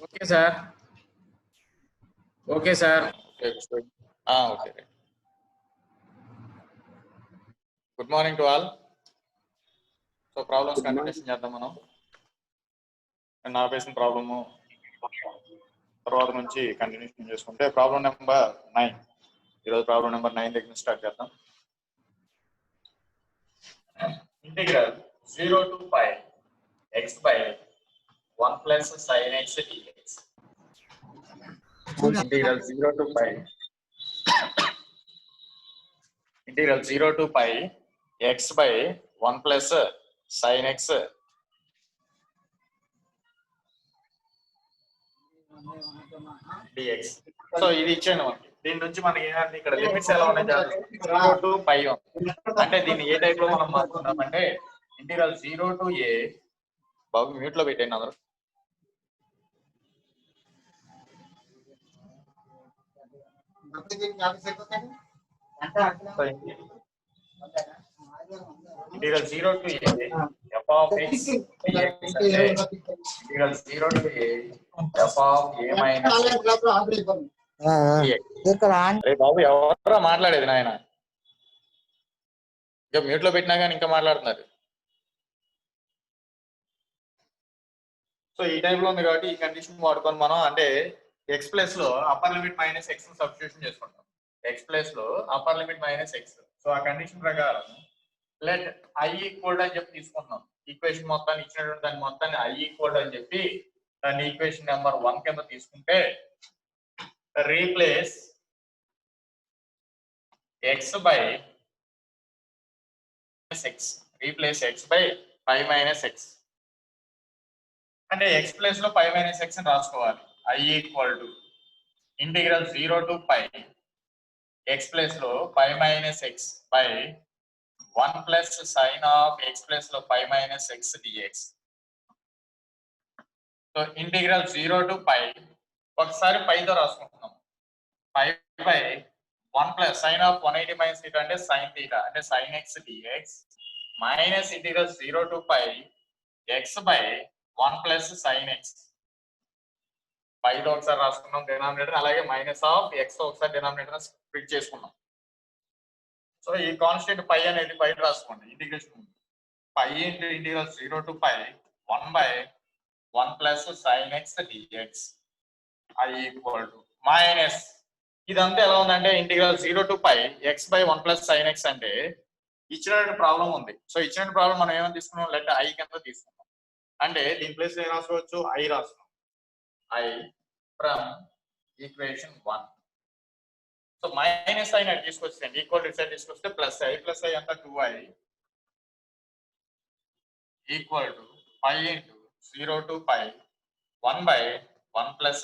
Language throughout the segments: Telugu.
Okay sir. Okay sir. Okay. Good morning to all. So problems continuation చేద్దాం మనం. నేను ఆపేసిన ప్రాబ్లము తర్వాత నుంచి కంటిన్యూషన్ చేసుకుంటే ప్రాబ్లం నెంబర్ 9. ఈరోజు ప్రాబ్లం నెంబర్ 9 దగ్గర నుంచి స్టార్ట్ చేద్దాం. Integral 0 to pi x by 1 plus sin x dx. Integral 0 to pi x by 1 plus sin x dx. So ఇది ఇచ్చాను మనకి. దీని నుంచి మనకి ఏంటంటే ఇక్కడ లిమిట్స్ ఎలా ఉన్నాయి 0 to pi అంటే దీన్ని ఏ టైప్ లో మనం మార్చుకుందామంటే ఇంటిగ్రల్ 0 to a. బాబు మ్యూట్ లో పెట్టండి అందరూ. Integral 0 to a f of x dx అంటే integral 0 to a f of a minus అరే బాబు ఎవరా మాట్లాడేది నాయన? ఇంకా మ్యూట్ లో పెట్టినా కానీ ఇంకా మాట్లాడుతున్నారు. సో ఈ టైప్ లో ఉంది కాబట్టి ఈ కండిషన్ వాడుకొని మనం అంటే ఎక్స్ ప్లస్ లో upper limit minus X substitution చేసుకుంటాం. ఎక్స్ ప్లస్ లో upper limit minus X. So ఆ కండిషన్ ప్రకారం లెట్ ఐ ఈక్వల్ అని చెప్పి తీసుకుంటున్నాం. ఈక్వేషన్ మొత్తాన్ని ఇచ్చినటువంటి దాని మొత్తాన్ని ఐ ఈక్వల్ అని చెప్పి దాన్ని ఈక్వేషన్ నెంబర్ 1 కింద తీసుకుంటే replace x by replace x by pi minus x అంటే ఎక్స్ ప్లస్ లో పై మైనస్ ఎక్స్ అని రాసుకోవాలి. I equal to integral 0 to pi x plus లో pi minus x by 1 plus sine of x plus లో pi minus x d x. So integral 0 to pi ఒకసారి పైతో రాసుకుంటున్నాం. Pi by 1 plus sine of 180 minus theta అంటే సైన్ థీటా అంటే sine x dx minus integral 0 to pi x by 1 plus sine x. పైతో ఒకసారి రాసుకున్నాం డినామినేటర్, అలాగే మైనస్ ఆఫ్ ఎక్స్ ఒకసారి డినామినేటర్ స్ప్లిట్ చేసుకున్నాం. సో ఈ కాన్స్టెంట్ పై అనేది బయట రాసుకోండి. Integration pi into integral 0 to pi 1 by 1 plus sine x d x I equal to minus ఇదంతా ఎలా ఉందంటే integral 0 to pi x by 1 plus sine x అంటే ఇచ్చినటువంటి ప్రాబ్లం ఉంది. సో ఇచ్చినటువంటి ప్రాబ్లం మనం ఏమైనా తీసుకున్నాం లెట్ ఐ కింద తీసుకున్నాం. అంటే దీని ప్లేస్ ఏం రాసుకోవచ్చు? ఐ రాస్తున్నాం. I from equation 1. So minus I అటు తీసుకొస్తే ఈక్వల్ టు సైడ్ తీసుకొస్తే ప్లస్ ఐ అంతా 2i equal to pi into 0 to pi 1 by 1 plus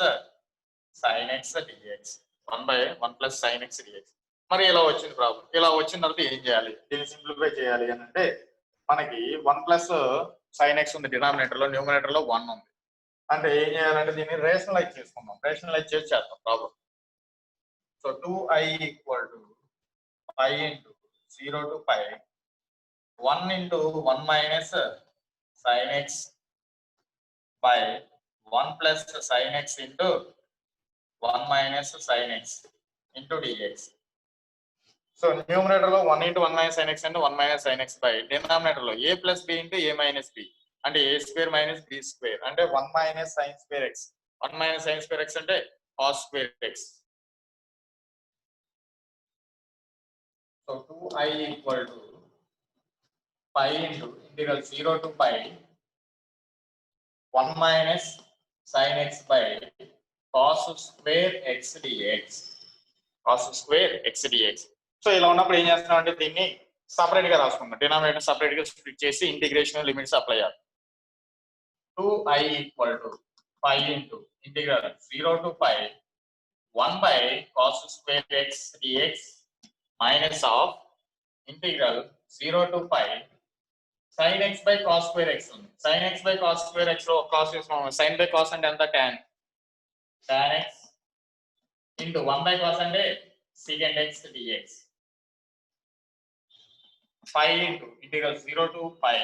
sine x d x 1 by 1 plus sine x d x. మరి ఇలా వచ్చింది ప్రాబ్లం. ఇలా వచ్చిన తర్వాత ఏం చేయాలి? దీన్ని సింప్లిఫై చేయాలి అని అంటే మనకి 1 ప్లస్ సైన్ ఎక్స్ ఉంది డినామినేటర్ లో, న్యూమినేటర్ లో 1 ఉంది. అంటే ఏం చేయాలంటే దీన్ని రేషనలైజ్ చేసుకుందాం. రేషనలైజ్ చేసి చేద్దాం problem. So 2i equal to pi into 0 to pi 1 into 1 minus sin x by 1 plus sin x into 1 minus sin x into dx. So numerator లో 1 into 1 minus sin x and 1 minus sin x by denominator లో a plus b into a minus b అంటే a square minus b square అంటే 1 minus sin square x. 1 minus sin square x అంటే cos square x. So 2i equal to pi into integral 0 to pi 1 minus sin x by cos square x dx. Cos square x dx. So ఇలా ఉన్నప్పుడు ఏం చేస్తున్నాం అంటే దీన్ని సపరేట్ గా రాసుకుందాం. డినామినేటర్ సపరేట్ గా స్ప్లిట్ చేసి ఇంటిగ్రేషన్ లిమిట్స్ అప్లై చేయాలి. 2i equal to pi into integral 0 to pi 1 by cos square x dx minus of integral 0 to pi sin x by cos square x ఉంది. sin x by cos square x లో cos తీసుకున్నాం. sin by cos అంటే ఎంత? tan x into 1 by cos అంటే secant x dx. pi into integral 0 to pi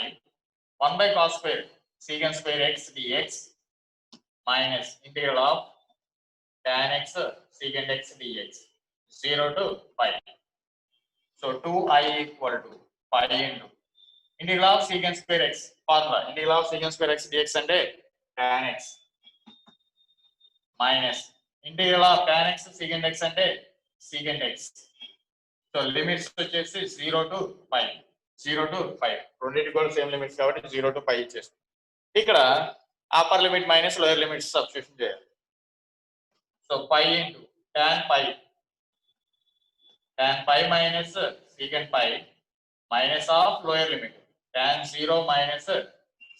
1 by cos square secant square x dx minus integral of tan x secant x dx 0 to pi. So 2i equal to pi into integral of secant square x formula. Integral of secant square x dx అంటే tan x minus integral of tan x secant x అంటే secant x. సో లిమిట్స్ వచ్చేసి 0 to pi. 0 to pi. రెండింటి కూడా సేమ్ లిమిట్స్ కాబట్టి 0 to pi ఇచ్చేస్తాం. ఇక్కడ upper limit minus lower limits substitution చేయాలి. So pi into tan pi minus secant pi minus of lower limit tan 0 minus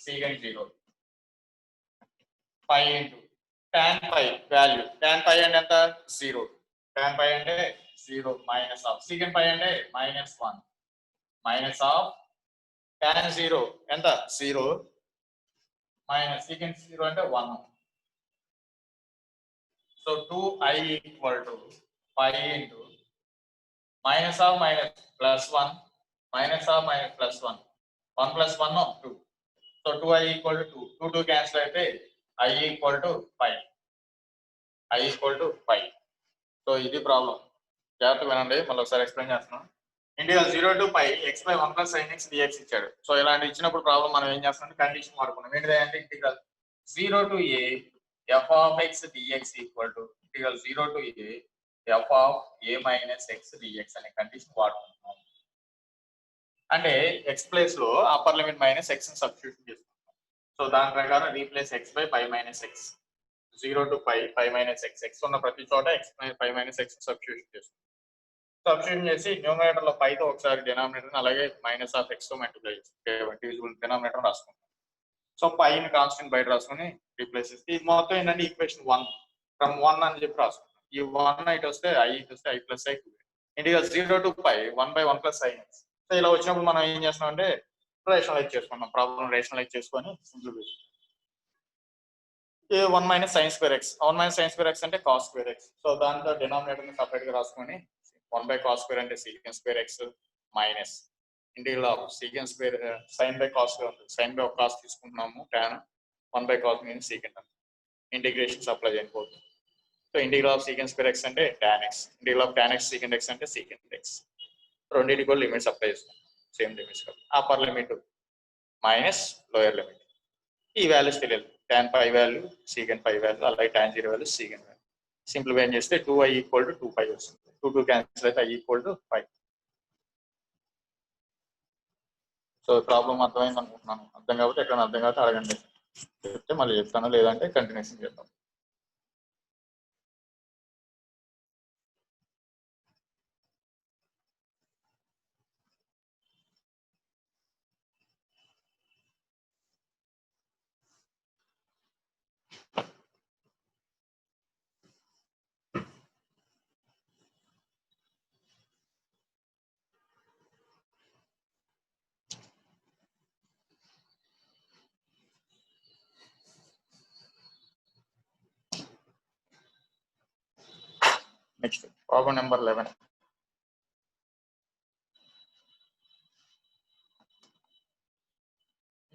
secant 0 pi into tan pi value tan pi అంటే ఎంత 0 tan pi అంటే 0 minus of secant pi అంటే -1 minus of tan 0 ఎంత 0 minus secant 0 అంటే 1. So 2i equal to pi into minus of minus plus 1 minus of minus plus 1 1 plus 1 no 2. So 2i equal to 2 2 cancel అయితే i equal to pi. I equal to pi. So ఇది ప్రాబ్లం జాగ్రత్తగా వినండి మళ్ళీ ఒకసారి ఎక్స్ప్లెయిన్ చేస్తున్నాను. Integral 0 to pi x by 1 plus sin x dx ఇచ్చాడు. సో ఇలాంటి ఇచ్చినప్పుడు ప్రాబ్లం మనం ఏం చేస్తామంటే కండిషన్ వాడుకున్నాం. ఏంటంటే integral 0 to a f of x dx equal to integral 0 to a f of a minus x dx అనే కండిషన్ వాడుకుంటున్నాం. అంటే x ప్లేస్ లో అప్పర్ లిమిట్ మైనస్ x ని సబ్స్టిట్యూషన్ చేసుకుంటాం. సో దాని ప్రకారం replace x by pi minus x 0 to pi minus x x ఉన్న ప్రతి చోట x pi minus x substitution చేస్తాం. సబ్స్టిట్యూషన్ చేసి న్యూమరేటర్ లో పైతో ఒకసారి డినామినేటర్ అలాగే మైనస్ ఆఫ్ x తో మల్టిప్లై చేస్తాం. డివిజిబుల్ డినామినేటర్ రాసుకుంటాం. సో పై ని కాన్స్టెంట్ బయట రాసుకొని రీప్లేస్ చేస్తే ఇది మొత్తం ఏంటంటే ఈక్వేషన్ 1 ఫ్రమ్ 1 అని చెప్పి రాసుకుంటాం. ఈ 1 ఇటు వస్తే i ఇటు వస్తే i plus i integral 0 to pi 1 by 1 plus sin x. So ఇలా వచ్చినప్పుడు మనం ఏం చేస్తాం అంటే రేషనలైజ్ చేసుకుంటాం. ప్రాబ్లం రేషనలైజ్ చేసుకొని simplify 1 minus sin square x 1 minus sin square x అంటే cos square x. సో దాంతో డినామినేటర్ ని సెపరేట్ గా రాసుకొని 1 by cos square అంటే secant square x minus integral of secant square sin by cos sin by cos తీసుకుంటున్నాము tan 1 by cos means secant integrations apply చేయకపోతే. So integral of secant square x అంటే tan x integral of tan x secant x అంటే secant x. రెండింటికి కూడా లిమిట్స్ అప్లై చేస్తాం సేమ్ లిమిట్స్ కాబట్టి upper limit minus lower limit ఈ వాల్యూస్ తెలియదు tan pi value secant pi value అలాగే tan 0 value secant value simplify చేస్తే 2i ఈక్వల్ టు 2pi వస్తుంది. 2 2 క్యాన్సిల్ అయితే i equal to 5. So problem అర్థమైంది అనుకుంటున్నాను. అర్థం కాబట్టి ఎక్కడ అర్థం కాబట్టి అడగండి చెప్తే మళ్ళీ చెప్తాను లేదంటే కంటిన్యూషన్ చేద్దాం. Next problem number 11.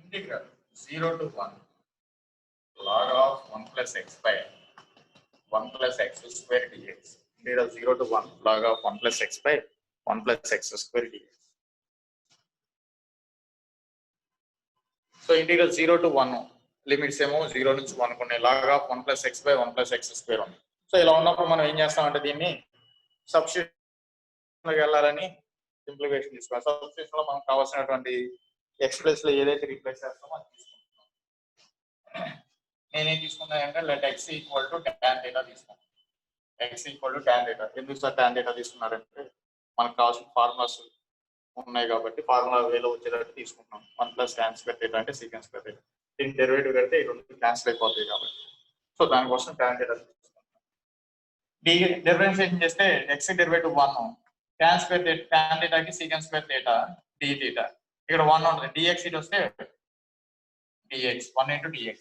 Integral 0 to 1 log of 1 plus x by 1 plus x square dx. Integral 0 to 1 log of 1 plus x by 1 plus x square dx. So integral 0 to 1 limits ఏమో 0 నుంచి 1 ఉన్నాయి. log of 1 plus x by 1 plus x square ఉంది. సో ఇలా ఉన్నప్పుడు మనం ఏం చేస్తామంటే దీన్ని సబ్స్టిట్యూషన్లోకి వెళ్ళాలని సింప్లిఫికేషన్ తీసుకోవాలి. సబ్స్టిట్యూషన్ లో మనకు కావాల్సినటువంటి ఎక్స్ ప్లేస్ లో ఏదైతే రీప్లేస్ చేస్తామో అది తీసుకుంటున్నాం. నేనేం తీసుకున్నానంటే let x equal to tan θ తీసుకున్నాను. x equal to tan θ. ఎందుకు సార్ tan θ తీసుకున్నారంటే మనకు కావాల్సిన ఫార్ములాస్ ఉన్నాయి కాబట్టి ఫార్ములా వేలో వచ్చేటట్టు తీసుకుంటున్నాం. 1 plus tan square θ అంటే secant square θ. దీని డెరివేటివ్ కడితే ఈ రెండు క్యాన్సిల్ అయిపోతాయి కాబట్టి సో దానికోసం tan θ తీసుకుంటాం. డిఫరెన్షియేషన్ చేస్తే x derivative 1 tan square θ tan θ కి secant square θ d θ. ఇక్కడ 1 ఉంటుంది dx ఇటు వస్తే dx 1 into dx.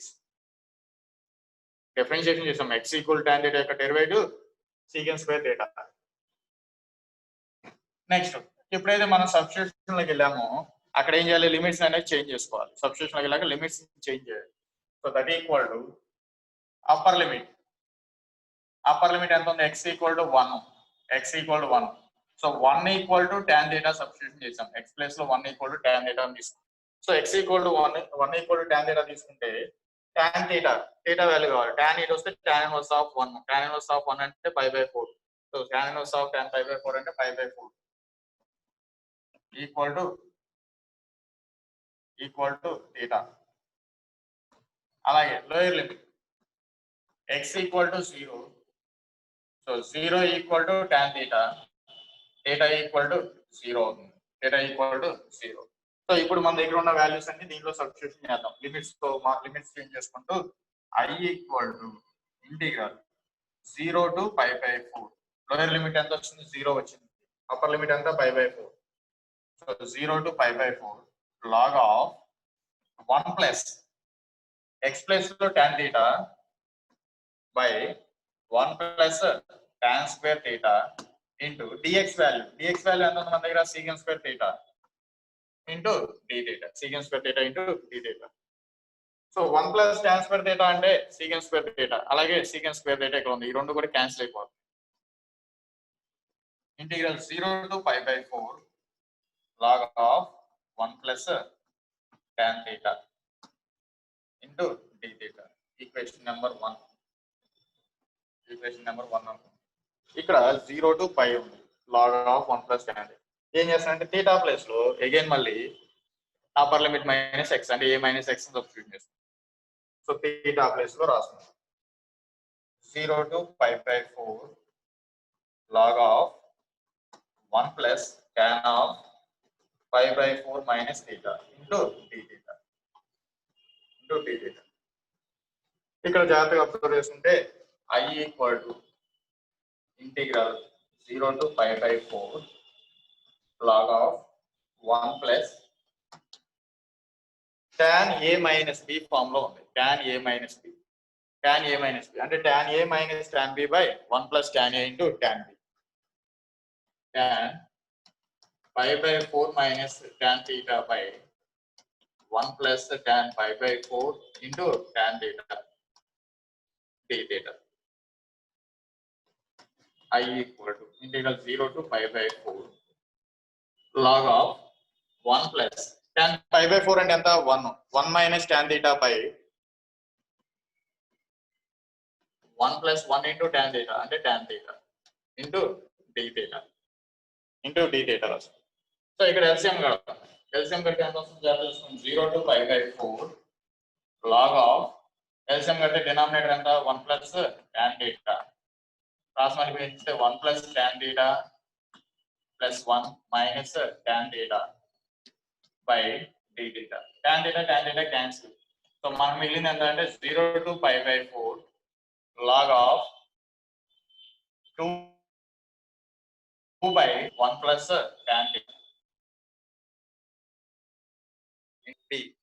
డిఫరెన్షియేషన్ చేసాం x ఈక్వల్ tan θ యొక్క డెరివేటివ్ secant square θ. నెక్స్ట్ ఎప్పుడైతే మనం సబ్స్టిట్యూషన్ లోకి వెళ్ళామో అక్కడ ఏం చేయాలి, లిమిట్స్ అనేది చేంజ్ చేసుకోవాలి. సబ్స్టిట్యూషన్ ఇలాగా లిమిట్స్ చేంజ్ చేయాలి. So that equal to upper limit ఎంత ఉంది, x equal to 1. So 1 equal to tan theta substitution చేసాం. x ప్లేస్ లో 1 ఈక్వల్ టు tan theta తీసుకుంటాం. So x equal to 1 equal to tan theta తీసుకుంటే tan theta వాల్యూ కావాలి. tan ఇట్ వస్తే tan inverse of 1. tan inverse of 1 అంటే π/4. So tan inverse of tan π/4 అంటే π/4 ఈక్వల్ టు theta. అలాగే lower limit x equal to 0. So 0 equal to tan theta equal to 0 అవుతుంది. Equal to 0. సో ఇప్పుడు మన దగ్గర ఉన్న వాల్యూస్ అన్ని దీంట్లో సబ్స్టిట్యూషన్ చేద్దాం. లిమిట్స్ చేంజ్ చేసుకుంటూ I equal to integral 0 to π/4. Lower limit ఎంత వచ్చింది, 0 వచ్చింది. అప్పర్ లిమిట్ ఎంత, π/4. So 0 to π/4 log of 1 plus x plus లో tan theta by 1 plus tan square theta into dx value ఎంత ఉంది మన దగ్గర, secant square theta into d theta. secant square theta into d theta. So 1 plus tan square theta అంటే secant స్క్వేర్ theta, అలాగే secant స్క్వేర్ theta ఇక్కడ ఉంది. ఈ రెండు కూడా క్యాన్సిల్ అయిపోతుంది. Integral 0 to π/4 log of 1 plus tan theta into d theta. Equation number 1 అనుకుంటాం. ఇక్కడ 0 టు π ఉంది, log of 1 plus tan theta. ఏం చేస్తానంటే theta ప్లేస్ లో అగైన్ మళ్ళీ అప్పర్ లిమిట్ మైనస్ x అంటే a మైనస్ x సబ్స్టిట్యూట్ చేస్తాం. సో theta ప్లేస్ లో రాస్తున్నాం 0 to π/4 log of 1 plus tan of π/4 minus theta into d theta. ఇక్కడ జాగ్రత్తగా అబ్జర్వ్ చేసుకుంటే I equal to integral 0 to π/4 log of 1 plus tan a minus b form లో ఉంది. tan a మైనస్ b అంటే tan a minus tan b by 1 plus tan a into tan b. tan π/4 minus tan theta by 1 plus tan π/4 into tan theta d theta. I equal to integral 0 to π/4 log of 1 plus tan π/4 అంటే ఎంత, 1 minus tan theta by 1 plus 1 into tan theta అంటే tan theta into d theta రాస్తాం. సో ఇక్కడ ఎల్సిఎం కడతాం. ఎల్సిఎం కడితే ఎంత వస్తుంది, జాగ్రత్త 0 టు π/4 log ఆఫ్ ఎల్సిఎం కడితే డినామినేటర్ ఎంత, 1 ప్లస్ tan theta రాసి పెంచితే 1 plus tan theta plus 1 minus tan theta by d theta. tan theta cancel. So మనకు మిగిలింది ఎంత అంటే 0 to π/4 log of 2 by 1 plus tan theta.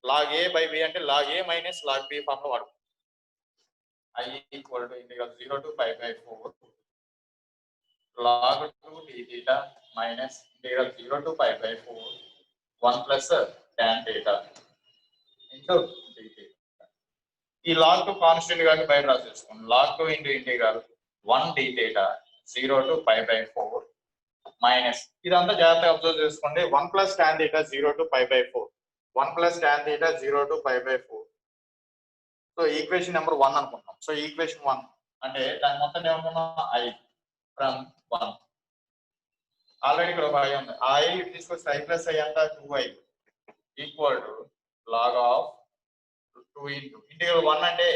log a by b అంటే log a minus log b form లో వాడుకుంటాం. I equal to integral 0 to π/4 log 2 d theta minus integral 0 to π/4 1 plus tan theta into d theta. ఈ log 2 కాన్స్టెంట్ గా బయట రాసేసుకోండి. log 2 into integral 1 d theta 0 to π/4 minus ఇదంతా జాగ్రత్తగా అబ్జర్వ్ చేసుకోండి. 1 plus tan theta 0 to π/4 1 plus tan theta 0 to π/4. So equation number 1 అనుకుంటాం. సో ఈక్వేషన్ 1 అంటే దాని మొత్తం ఏమనుకున్నాం, I ఫ్రమ్ 1. ఆల్రెడీ ఇక్కడ ఒక I ఉంది. ఆ I తీసుకొస్తే I ప్లస్ I అంతా 2I equal to log of 2 into integral 1 అంటే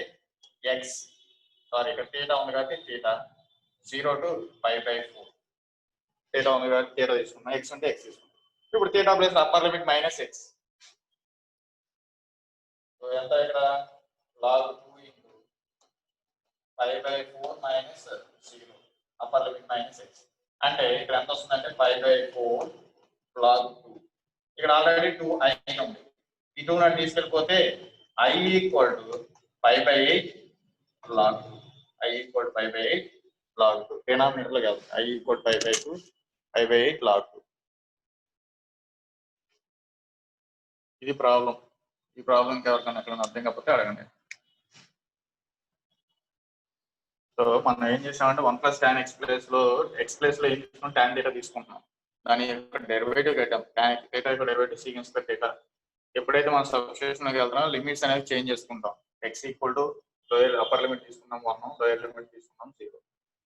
x, సారీ ఇక్కడ theta ఉంది కాబట్టి theta 0 టు π/4 theta ఉంది కాబట్టి theta తీసుకున్నాం. x అంటే x తీసుకున్నాం. ఇప్పుడు theta plus upper limit minus x. So ఎంత ఇక్కడ log 2 into π/4 minus 0 upper limit minus x అంటే ఇక్కడ ఎంత వస్తుందంటే π/4 log 2. ఇక్కడ ఆల్రెడీ 2I ఉంది. ఈ 2 నాటి తీసుకెళ్ళిపోతే I equal to π/8 log 2. I equal to π/8 log 2. Denominator లో కాదు, I ఈక్వల్ టు π/8 log 2. ఇది ప్రాబ్లం. ఈ ప్రాబ్లం ఎవరికైనా ఎక్కడ అర్థం కాకపోతే అడగండి. సో మనం ఏం చేసామంటే 1 + tan x ప్లేస్ లో ఏం తీసుకున్నాం, tan θ తీసుకుంటున్నాం. దాని యొక్క డెరివేటివ్ కట్టాం. tan θ యొక్క డెరివేటివ్ sec square θ. ఎప్పుడైతే మనం సబ్స్టిట్యూషన్లోకి వెళ్తున్నాం లిమిట్స్ అనేవి చేంజ్ చేసుకుంటాం. x = లోయర్ అప్పర్ లిమిట్ తీసుకున్నాం 1, లోయర్ లిమిట్ తీసుకున్నాం 0.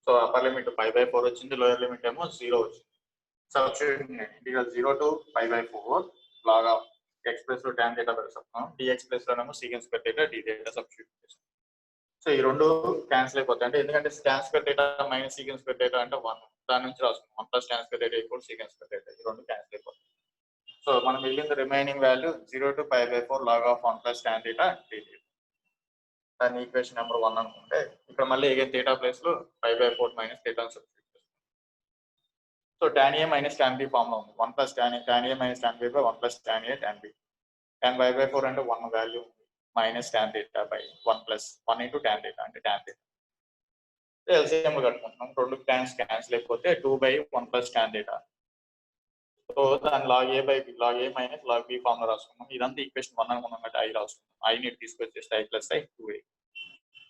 సో అప్పర్ లిమిట్ π/4 వచ్చింది, లోయర్ లిమిట్ ఏమో 0 వచ్చింది. సబ్స్టిట్యూషన్ ఇంటిగ్రల్ 0 to π/4 లాగా x ప్లేస్ లో tan θ పెడుతున్నాం, dx ప్లేస్ లోనేమో sec square θ dθ సబ్స్టిట్యూట్ చేస్తాం. సో ఈ రెండు క్యాన్సిల్ అయిపోతాయి. అంటే ఎందుకంటే tan square θ minus sec square θ అంటే 1, దాని నుంచి రాసుకుంటాం 1 + tan square θ = sec square θ. ఈ రెండు క్యాన్సిల్ అయిపోతాయి. సో మనం మిగిలిన remaining value 0 to π/4 log of 1 + tan θ dθ. దాని ఈక్వేషన్ నెంబర్ 1 అనుకుంటే ఇక్కడ మళ్ళీ అగైన్ θ ప్లేస్ లో π/4 మైనస్ θ సబ్స్టిట్యూట్ చేస్తాం. So tan a minus tan b form లో ఉంది. 1 + tan a minus tan b / 1 + tan a tan b. tan π/4 అంటే 1 value minus tan θ by 1 + 1 × tan θ అంటే tan θ. ఎల్సిఎం కట్టుకుంటున్నాం. రెండు ట్యాన్స్ క్యాన్సిల్ అయిపోతే 2/1 + tan θ. సో దాని log a minus log b form లో రాసుకున్నాం. ఇదంతా ఈక్వేషన్ 1 అనుకున్నాం కాబట్టి i రాసుకున్నాం. i ని తీసుకొచ్చేస్తే i + i 2a.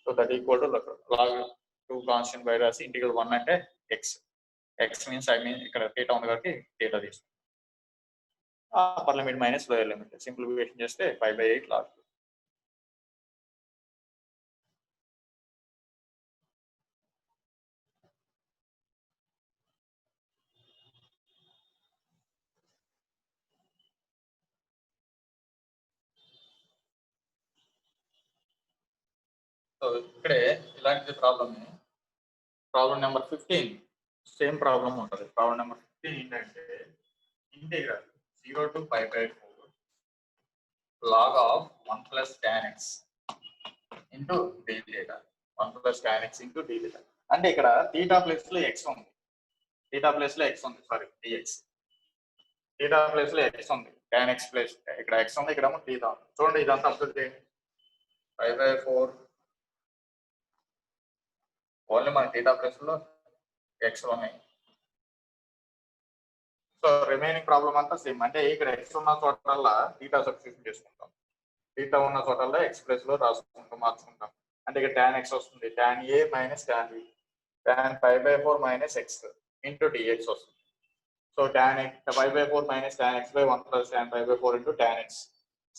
So that equal to log 2 constant by రాసి ఇంటిగ్రల్ 1 అంటే x మీన్స్ i మీన్ ఇక్కడ θ ఉంది కాబట్టి θ తీసుకుంటాం. Upper limit minus lower limit simplification చేస్తే 5/8 log. సో ఇక్కడే ఇలాంటి ప్రాబ్లం నెంబర్ 15 సేమ్ ప్రాబ్లం ఉంటుంది. ప్రాబ్లం నెంబర్ 15 ఏంటంటే integral 0 to π/4 log of 1 + tan x into dθ. 1 + tan x into dθ. అంటే ఇక్కడ θ ప్లేస్ లో x ఉంది. Sorry dx. θ ప్లేస్ లో x ఉంది. tan x ప్లేస్ ఇక్కడ x ఉంది, ఇక్కడ θ ఉంది. చూడండి ఇదంతా అబ్జర్వ్ చేయండి. π/4 ఓన్లీ మన θ ప్లేస్ లో x ఉన్నాయి. సో రిమైనింగ్ ప్రాబ్లం అంతా సేమ్. అంటే ఇక్కడ x ఉన్న చోటల్లా θ సబ్స్టిట్యూషన్ చేసుకుంటాం. θ ఉన్న చోటల్లా x ప్లేస్ లో మార్చుకుంటాం. అంటే ఇక్కడ tan x వస్తుంది, tan a minus tan b, tan π/4 minus x into dx వస్తుంది. So tan π/4 minus tan x / 1 + tan π/4 into tan x.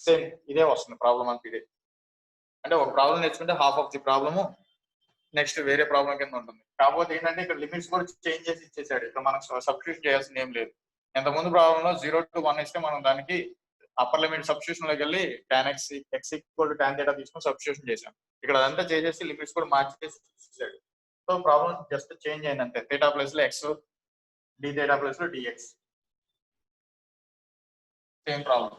Same ఇదే వస్తుంది ప్రాబ్లం అంతా ఇదే. అంటే ఒక ప్రాబ్లం నేర్చుకుంటే half of the problem next వేరే ప్రాబ్లం కింద ఉంటుంది. కాకపోతే ఏంటంటే ఇక్కడ లిమిట్స్ కూడా చేంజ్ చేసి ఇచ్చేసాడు. ఇక్కడ మనకు సబ్స్టిట్యూట్ చేయాల్సింది ఏం లేదు. ఇంతకుముందు ప్రాబ్లంలో 0 to 1 ఇస్తే మనం దానికి అప్పర్ లిమిట్ సబ్స్టిట్యూషన్ లోకి వెళ్ళి tan x = tan θ తీసుకొని సబ్స్టిట్యూషన్ చేసాం. ఇక్కడ అదంతా చేసేసి లిమిట్స్ కూడా మార్చేసి ఇచ్చాడు. సో ప్రాబ్లం జస్ట్ చేంజ్ అయింది అంతే. θ ప్లేస్ లో x, dθ ప్లేస్ లో dx. Same problem.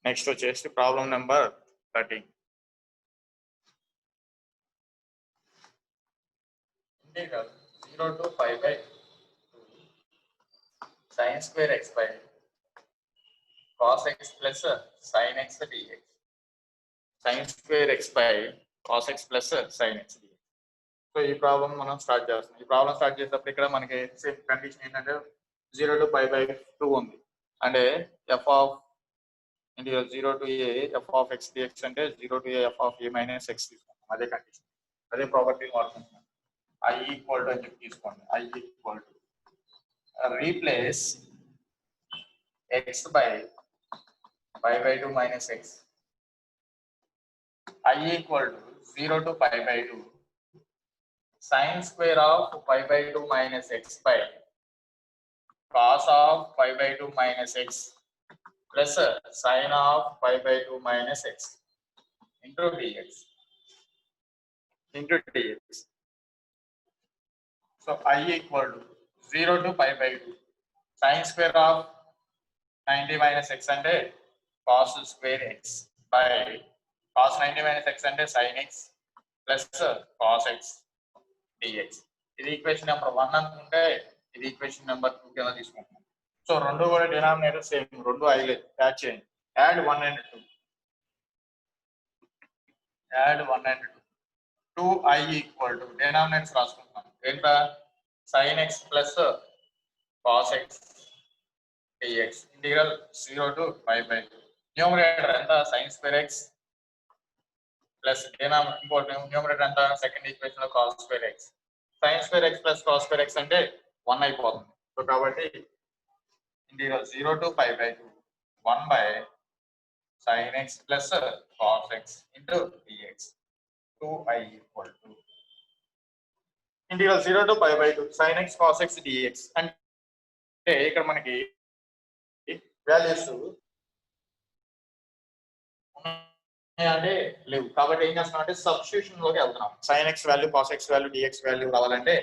నెక్స్ట్ వచ్చేసి problem number 13. Integral 0 to π/2 sin² x by cos x plus sin x dx. sin² x by cos x plus sin x dx. So ఈ ప్రాబ్లం మనం స్టార్ట్ చేస్తాం. ఈ ప్రాబ్లం స్టార్ట్ చేసేటప్పుడు ఇక్కడ మనకి సేమ్ కండిషన్ ఏంటంటే 0 to π/2 ఉంది. అంటే f of integral 0 to a f of x dx అంటే 0 to a f of a minus x తీసుకుంటాం. అదే కండిషన్, అదే ప్రాపర్టీ వాడుకుంటున్నాం. i = అని చెప్పి తీసుకోండి. i = replace x by π/2 minus x. i = 0 to π/2 sin² of π/2 minus x by cos of π/2 minus x plus sin of π/2 minus x into dx. So i = 0 to π/2 sin² of 90 minus x అంటే cos² x by cos 90 minus x అంటే sin x plus cos x dx. ఇది ఈక్వేషన్ నెంబర్ 1 అనుకుంటే ఇది ఈక్వేషన్ నెంబర్ 2 కింద తీసుకుంటున్నాం. సో రెండు కూడా డినామినేటర్ సేమ్, రెండు ఐలే. యాడ్ చేయండి. Add 1 and 2. Add 1 and 2. 2i equal to denominators రాసుకుంటున్నాం. ఏంటా sin x plus cos x dx ఇంటిగ్రల్ 0 to pi by 2. న్యూమరేటర్ ఎంత sin square x ప్లస్ ఇంకోటి న్యూమరేటర్ ఎంత సెకండ్ ఈక్వేషన్ లో cos square x. sin square x plus cos square x అంటే 1 అయిపోతుంది. సో కాబట్టి ఇంటిగ్రల్ 0 to pi by 2 1 by sin x plus cos x into dx 2i equal to integral 0 to pi by 2 sin x cos x dx అంటే ఇక్కడ మనకి వాల్యూస్ అంటే లేవు కాబట్టి ఏం చేస్తున్నాం అంటే సబ్స్టిట్యూషన్ లోకి వెళ్తున్నాం. sin x value cos x value dx value రావాలంటే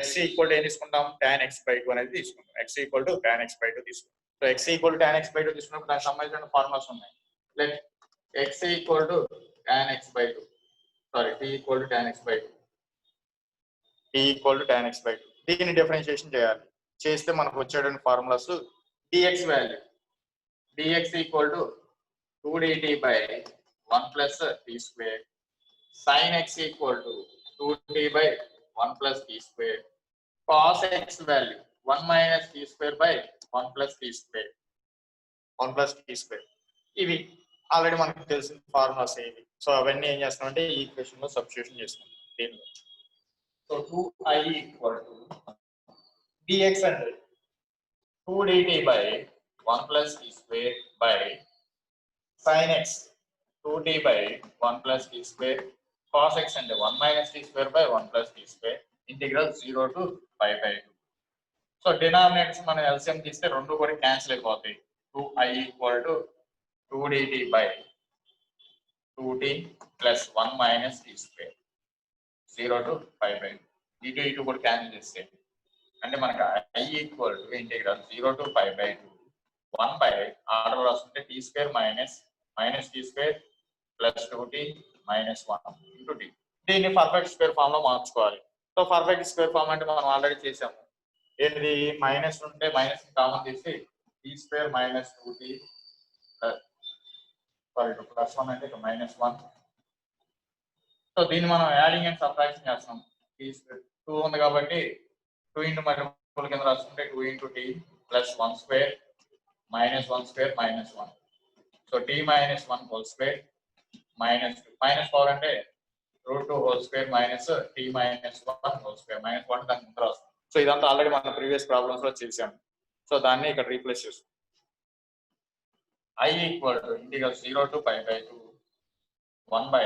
x ఈక్వల్ టు ఏం తీసుకుంటాం tan x by 2 అనేది తీసుకుంటాం. x equal to tan x by 2 తీసుకుంటాం. So x equal to tan x by 2 తీసుకున్నప్పుడు దానికి సంబంధించిన ఫార్ములాస్ ఉన్నాయి. Let x equal to tan x by 2 sorry t equal to tan x by 2 t equal to tan x by 2 దీన్ని డిఫరెన్షియేషన్ చేయాలి. చేస్తే మనకు వచ్చేటువంటి formulas dx value dx equal to 2 dt by 1 plus t square sin x equal to 2t by 1 plus t square cos x value 1 minus t square by 1 plus t square 1 plus t square ఇవి ఆల్రెడీ మనకు తెలిసిన ఫార్ములాస్ ఇవి. సో అవన్నీ ఏం చేస్తున్నాం అంటే ఈ ఈక్వేషన్ లో సబ్స్టిట్యూషన్ చేస్తున్నాం దీనిలో. So 2i equal to dx అంటే 2 dt by 1 plus t square by sin x 2t by 1 plus t square cos x and 1 minus t square by 1 plus t square integral 0 to pi by 2. So denominators మనం ఎల్సిఎం తీస్తే రెండు కూడా క్యాన్సిల్ అయిపోతాయి. 2i equal to 2 dt by 2t plus 1 minus t square 0 to pi by 2. ఇటు ఇటు కూడా క్యాన్సిల్ చేస్తే అంటే మనకు i equal to integral 0 to pi by 2 1 by order రాస్తుంటే t square minus t square plus 2t minus 1 into t. దీన్ని పర్ఫెక్ట్ స్క్వేర్ ఫామ్ లో మార్చుకోవాలి. సో పర్ఫెక్ట్ స్క్వేర్ ఫామ్ అంటే మనం ఆల్రెడీ చేసాము. ఏంటి మైనస్ ఉంటే మైనస్ కామన్ తీసి t square minus 2t sorry plus 1 అంటే మైనస్ 1. సో దీన్ని మనం యాడింగ్ అండ్ సబ్ట్రాక్షన్ చేస్తాం. t స్క్వేర్ 2 ఉంది కాబట్టి 2 ఇంటూ మల్టిపుల్ కింద రాసుకుంటే 2 into t plus 1 square minus 1 square minus 1. So t minus 1 whole square minus 2 minus 4 అంటే √2 whole square minus t minus 1 whole square minus 1 దాని ముందు రాస్తాం. సో ఇదంతా ఆల్రెడీ మన ప్రీవియస్ ప్రాబ్లమ్స్ లో చేసాము. సో దాన్ని ఇక్కడ రీప్లేస్ చేస్తాం. i equal to integral 0 to pi by 2 1 by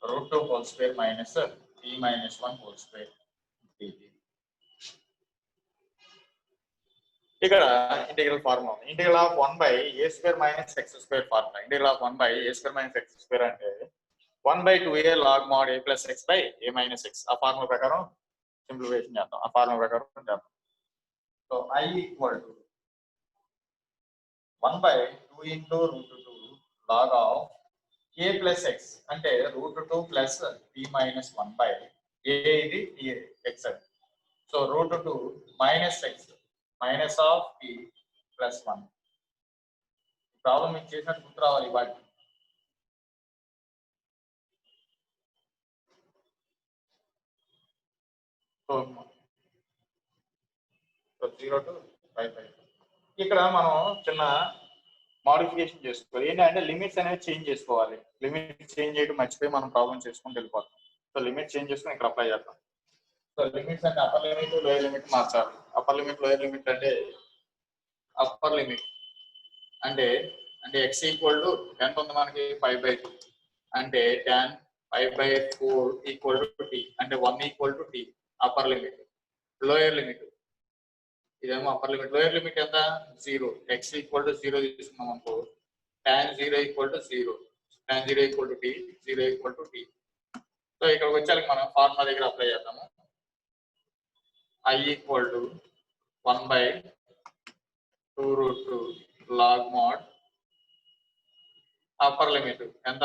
√2 whole square minus t minus 1 whole square dt. ఇక్కడ integral formula integral of 1 by a square minus x square formula. Integral of 1 by a square minus x square అంటే 1 by 2a log mod a plus x by a minus x. ఆ ఫార్ములా ప్రకారం సింప్లిఫికేషన్ చేద్దాం. ఆ ఫార్ములా ప్రకారం చేద్దాం. So i equal to 1 by 2 into √2 log of a plus x అంటే √2 plus t minus 1 by a ఇది x. So √2 minus x minus of t plus 1. Problem మీకు చేసినట్టు గుర్తు రావాలి. వాటి సో 0 to pi by 2. ఇక్కడ మనం చిన్న మోడిఫికేషన్ చేసుకోవాలి. ఏంటంటే లిమిట్స్ అనేవి చేంజ్ చేసుకోవాలి. లిమిట్ చేంజ్ చేయడం మర్చిపోయి మనం ప్రాబ్లం చేసుకుంటూ వెళ్ళిపోతాం. సో లిమిట్ చేంజ్ చేసుకుని ఇక్కడ అప్లై చేద్దాం. సో లిమిట్స్ అంటే అప్పర్ లిమిట్ లోయర్ లిమిట్ మార్చాలి. అప్పర్ లిమిట్ లోయర్ లిమిట్ అంటే అప్పర్ లిమిట్ అంటే x ఈక్వల్ టు ఎంత ఉంది మనకి 5/2 అంటే tan 5/4 ఈక్వల్ టు t అంటే 1 equal to t upper limit. Lower limit ఇదేమో అప్పర్ లిమిట్. లోయర్ లిమిట్ ఎంత 0. x ఈక్వల్ టు 0 తీసుకున్నాం అనుకో tan 0 equal to 0 tan 0 equal to t 0 equal to t. So ఇక్కడికి వచ్చాక మనం ఫార్ములా దగ్గర అప్లై చేద్దాము. i equal to 1 by 2√2 log mod upper limit ఎంత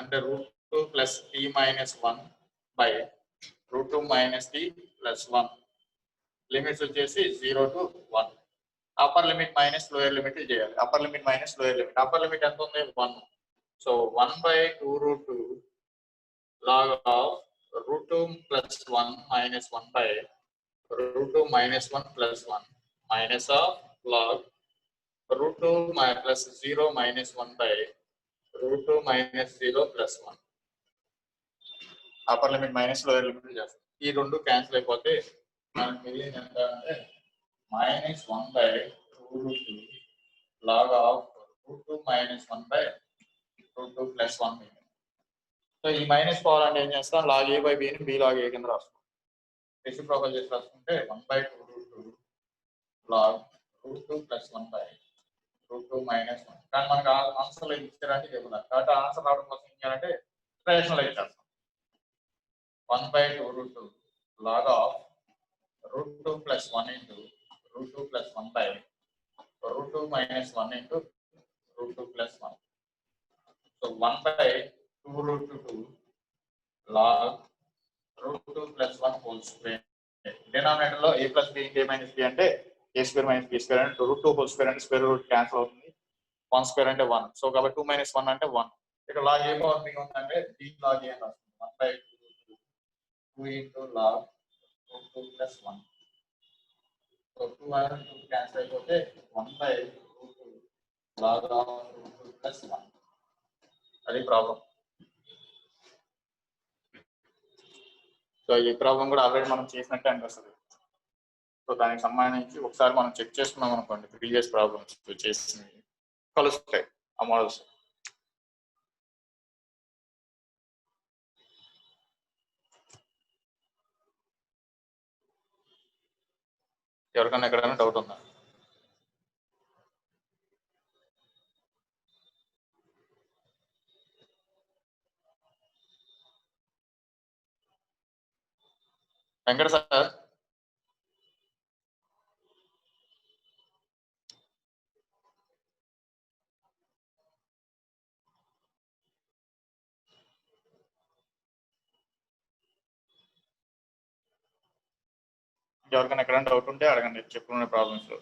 అంటే √2 plus t minus 1 by √2 minus t plus 1 limits వచ్చేసి 0 to 1. Upper limit minus lower limit చేయాలి. Upper limit minus lower limit. Upper limit ఎంత ఉంది? 1. So 1/2√2 log of √2 plus 1 minus 1/√2 minus 1 plus 1 minus of log √2 plus 0 minus 1/√2 minus 0 plus 1. Upper limit minus lower limit చేస్తాం. ఈ రెండు క్యాన్సిల్ అయిపోతే మనకు మిగిలిన ఎంత అంటే -1/√2 log of √2 minus 1/√2 plus 1. So ఈ మైనస్ పోవాలంటే ఏం చేస్తాం? log a by b ని b log a కింద రాస్తాం. రెసిప్రోకల్ చేసి రాసుకుంటే 1/2√2 log √2 plus 1/√2 minus 1. కానీ మనకు ఆన్సర్లో ఇచ్చారంటే చెప్తున్నారు కాబట్టి ఆన్సర్ రావడం కోసం ఏం చేయాలంటే రేషనలైజ్ చేస్తాం. 1/2√2 log of √2 plus 1 into √2 plus 1/√2 minus 1 into √2 plus 1. So 1/2√2 log √2 plus 1 whole square. Denominator లో a plus b into a minus b అంటే a square minus b square అంటే √2 whole square అంటే square root cancel అవుతుంది. 1 square అంటే 1. సో కాబట్టి 2 minus 1 అంటే 1. ఇక్కడ log a power b ఉందంటే b log a అని రాస్తుంది. 1/2 2 into log √2 plus 1. So 2 and 2 cancel అయిపోతే 1/√2 log of √2 plus 1. అది ప్రాబ్లం. సో ఈ ప్రాబ్లం కూడా ఆల్రెడీ మనం చేసినట్టే అనిపిస్తుంది. సో దానికి సంబంధించి ఒకసారి మనం చెక్ చేసుకున్నాం అనుకోండి, ప్రీవియస్ ప్రాబ్లమ్స్ చేసినవి కలుస్తాయి ఆ మోడల్స్. ఎవరికైనా ఎక్కడైనా డౌట్ ఉందా? వెంకట సార్, ఎవరికైనా ఎక్కడైనా డౌట్ ఉంటే అడగండి చెప్పుకునే ప్రాబ్లమ్స్ లో.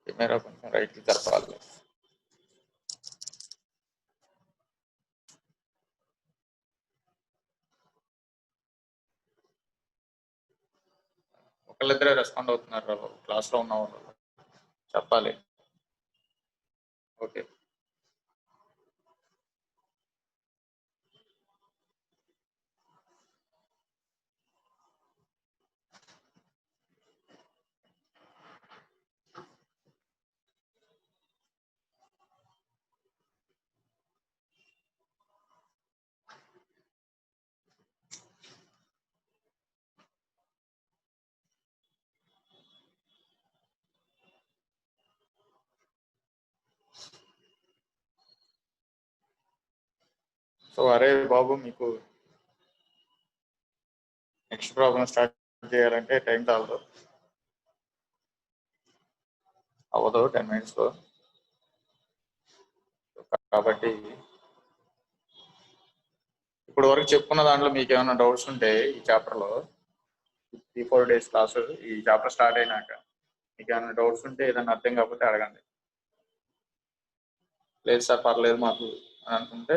కెమెరా కొంచెం రైట్ కి జరపాలి. ఒకళ్ళిద్దరే రెస్పాండ్ అవుతున్నారు క్లాస్ లో ఉన్న వాళ్ళు, చెప్పాలి. ఓకే, సో అరే బాబు, మీకు నెక్స్ట్ ప్రాబ్లం స్టార్ట్ చేయాలంటే టైం చాలదు, అవ్వదు 10 minutes లో. కాబట్టి ఇప్పుడు వరకు చెప్పుకున్న దాంట్లో మీకు ఏమైనా డౌట్స్ ఉంటే ఈ చాప్టర్లో 3-4 days క్లాస్, ఈ చాప్టర్ స్టార్ట్ అయినాక మీకు ఏమైనా డౌట్స్ ఉంటే ఏదైనా అర్థం కాకపోతే అడగండి. లేదు సార్ పర్లేదు మాకు అని అనుకుంటే